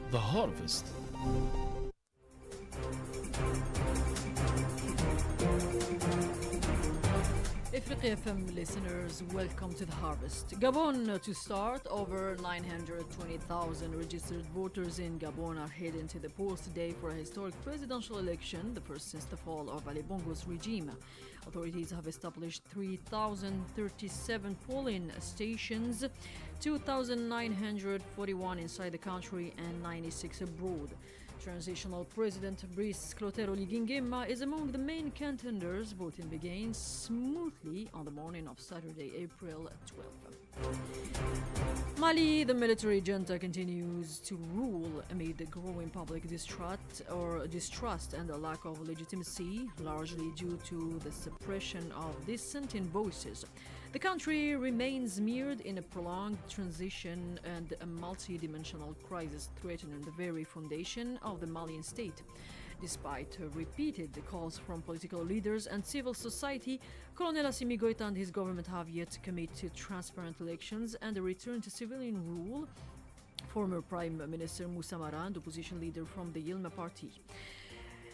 The Harvest. Ifrikya FM listeners, welcome to The Harvest. Gabon to start. Over 920,000 registered voters in Gabon are heading to the polls today for a historic presidential election, the first since the fall of Ali Bongo's regime. Authorities have established 3,037 polling stations, 2,941 inside the country and 96 abroad. Transitional President Brice Clotaire Oligui is among the main contenders. Voting began smoothly on the morning of Saturday, April 12th. Mali, the military junta continues to rule amid the growing public distrust and a lack of legitimacy, largely due to the suppression of dissenting voices. The country remains mired in a prolonged transition and a multi-dimensional crisis threatening the very foundation of the Malian state. Despite repeated calls from political leaders and civil society, Colonel Assimi Goïta and his government have yet to commit to transparent elections and a return to civilian rule. Former Prime Minister Moussa Mara, the opposition leader from the Yilma party.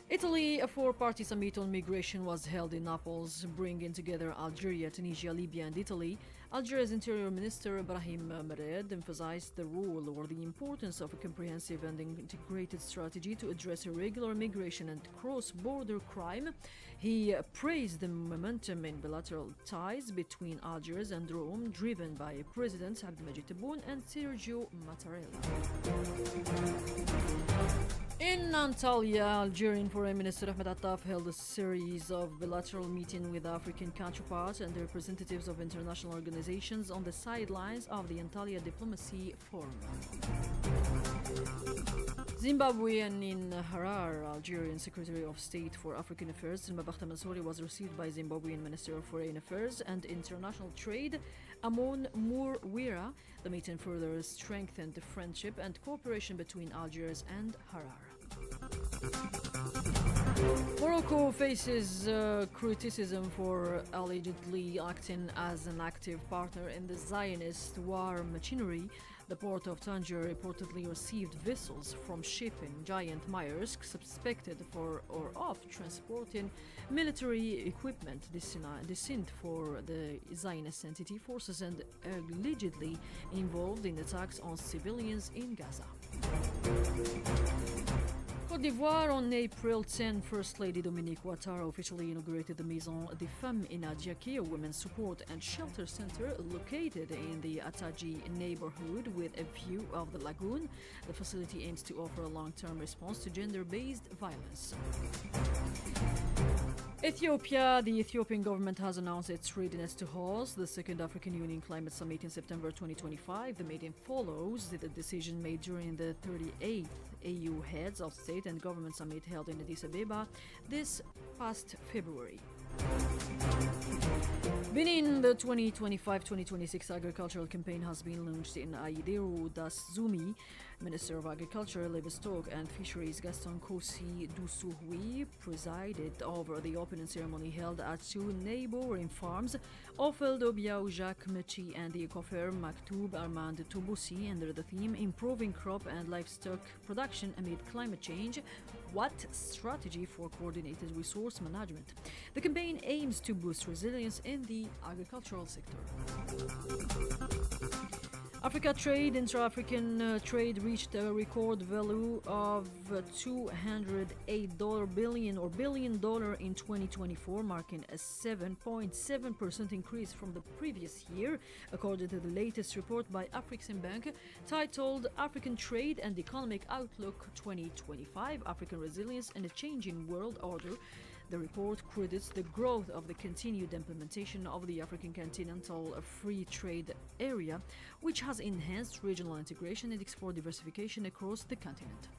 Italy, a four-party summit on migration was held in Naples, bringing together Algeria, Tunisia, Libya and Italy. Algeria's Interior Minister Brahim Mered emphasized the role or the importance of a comprehensive and integrated strategy to address irregular migration and cross-border crime. He praised the momentum in bilateral ties between Algiers and Rome, driven by Presidents Abdelmajid Tebboune and Sergio Mattarella. In Antalya, Algerian Foreign Minister Ahmed Attaf held a series of bilateral meetings with African counterparts and representatives of international organizations on the sidelines of the Antalya Diplomacy Forum. Zimbabwean in Harar, Algerian Secretary of State for African Affairs, Mabakta Mansouri, was received by Zimbabwean Minister of Foreign Affairs and International Trade, Amon Mourwira. The meeting further strengthened the friendship and cooperation between Algiers and Harar. Morocco faces criticism for allegedly acting as an active partner in the Zionist war machinery. The port of Tangier reportedly received vessels from shipping giant Maersk suspected for or of transporting military equipment destined for the Zionist entity forces and allegedly involved in attacks on civilians in Gaza. Côte d'Ivoire, on April 10, First Lady Dominique Ouattara officially inaugurated the Maison des Femmes in Adiaké, a women's support and shelter center located in the Ataji neighborhood with a view of the lagoon. The facility aims to offer a long-term response to gender-based violence. Ethiopia, the Ethiopian government has announced its readiness to host the Second African Union Climate Summit in September 2025. The meeting follows the decision made during the 38th AU Heads of State and Government Summit held in Addis Ababa this past February. Benin, the 2025-2026 agricultural campaign has been launched in Aideru Daszoumi. Minister of Agriculture, Livestock and Fisheries Gaston Kosi Doussouhoui presided over the opening ceremony held at two neighboring farms, Ofel Dobiao Jacques Mechi and the Ecofer Maktoub Armand Touboussi, under the theme Improving Crop and Livestock Production Amid Climate Change. What strategy for coordinated resource management? The campaign aims to boost resilience in the agricultural sector. Africa trade, intra-African trade reached a record value of $208 billion in 2024, marking a 7.7% increase from the previous year, according to the latest report by Afreximbank titled African Trade and Economic Outlook 2025, African Resilience and a Changing World Order. The report credits the growth of the continued implementation of the African Continental Free Trade Area, which has enhanced regional integration and export diversification across the continent.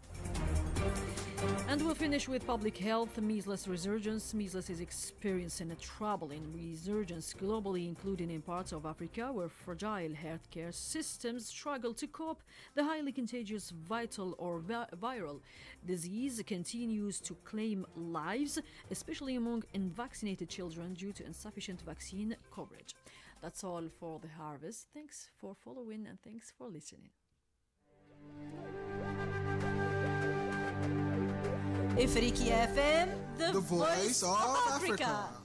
And we'll finish with public health, measles resurgence. Measles is experiencing a troubling resurgence globally, including in parts of Africa where fragile healthcare systems struggle to cope. The highly contagious viral disease continues to claim lives, especially among unvaccinated children due to insufficient vaccine coverage. That's all for The Harvest. Thanks for following and thanks for listening. Ifrikya FM, the voice of Africa.